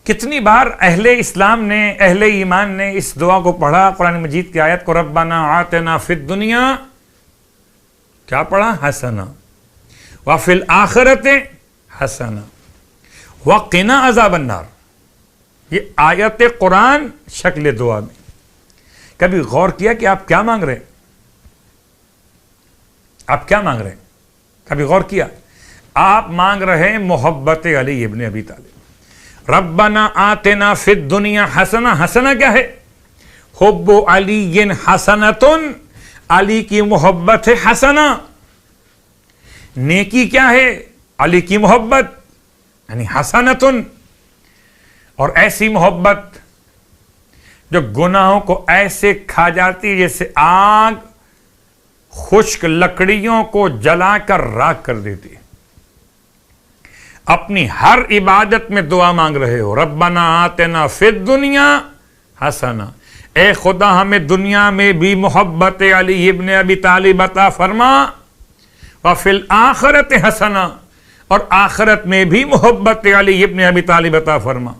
کتنی بار اہل اسلام نے، اہل ایمان نے اس دعا کو پڑھا، قرآن مجید کی آیت کو، ربنا آتنا فی الدنیا، کیا پڑھا؟ حسنہ، وفی الآخرۃ حسنہ وقنا عذاب النار. یہ آیت قرآن شکل دعا میں. کبھی غور کیا کہ آپ کیا مانگ رہے ہیں؟ آپ کیا مانگ رہے ہیں؟ کبھی غور کیا؟ آپ مانگ رہے ہیں محبت علی ابن ابی طالب. ربنا آتنا فی الدنیا حسنہ. حسنہ کیا ہے؟ حب علی حسنۃ، علی کی محبت ہے حسنہ. نیکی کیا ہے؟ علی کی محبت یعنی حسنۃ. اور ایسی محبت جو گناہوں کو ایسے کھا جاتی ہے جیسے آگ خشک لکڑیوں کو جلا کر راکھ کر دیتی ہے. اپنی ہر عبادت میں دعا مانگ رہے ہو، ربنا آتنا فی الدنیا حسنہ، اے خدا ہمیں دنیا میں بھی محبت علی ابن ابی طالب عطا فرما، وفی الآخرۃ حسنہ، اور آخرت میں بھی محبت علی ابن ابی طالب عطا فرما،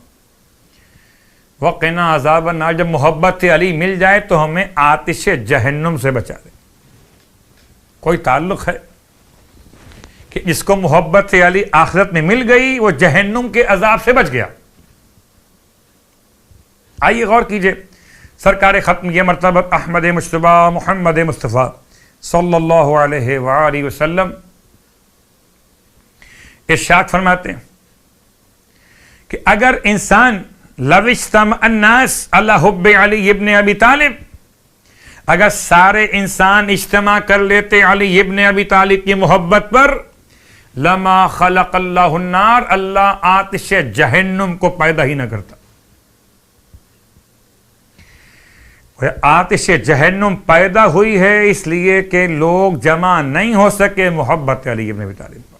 وقنا عذاب النار. جب محبت علی مل جائے تو ہمیں آتش جہنم سے بچا دے. کوئی تعلق ہے کہ جس کو محبت علی آخرت میں مل گئی وہ جہنم کے عذاب سے بچ گیا؟ آئیے غور کیجئے. سرکار ختم یہ مرتبہ احمد مجتبی محمد مصطفیٰ صلی اللہ علیہ وآلہ وسلم ارشاد فرماتے ہیں کہ اگر انسان لو اجتمع الناس علی حب علی ابن ابی طالب، اگر سارے انسان اجتماع کر لیتے علی ابن ابی طالب کی محبت پر، لما خلق اللہ النار، اللہ آتش جہنم کو پیدا ہی نہ کرتا. آتش جہنم پیدا ہوئی ہے اس لیے کہ لوگ جمع نہیں ہو سکے محبت علی ابن ابی طالب.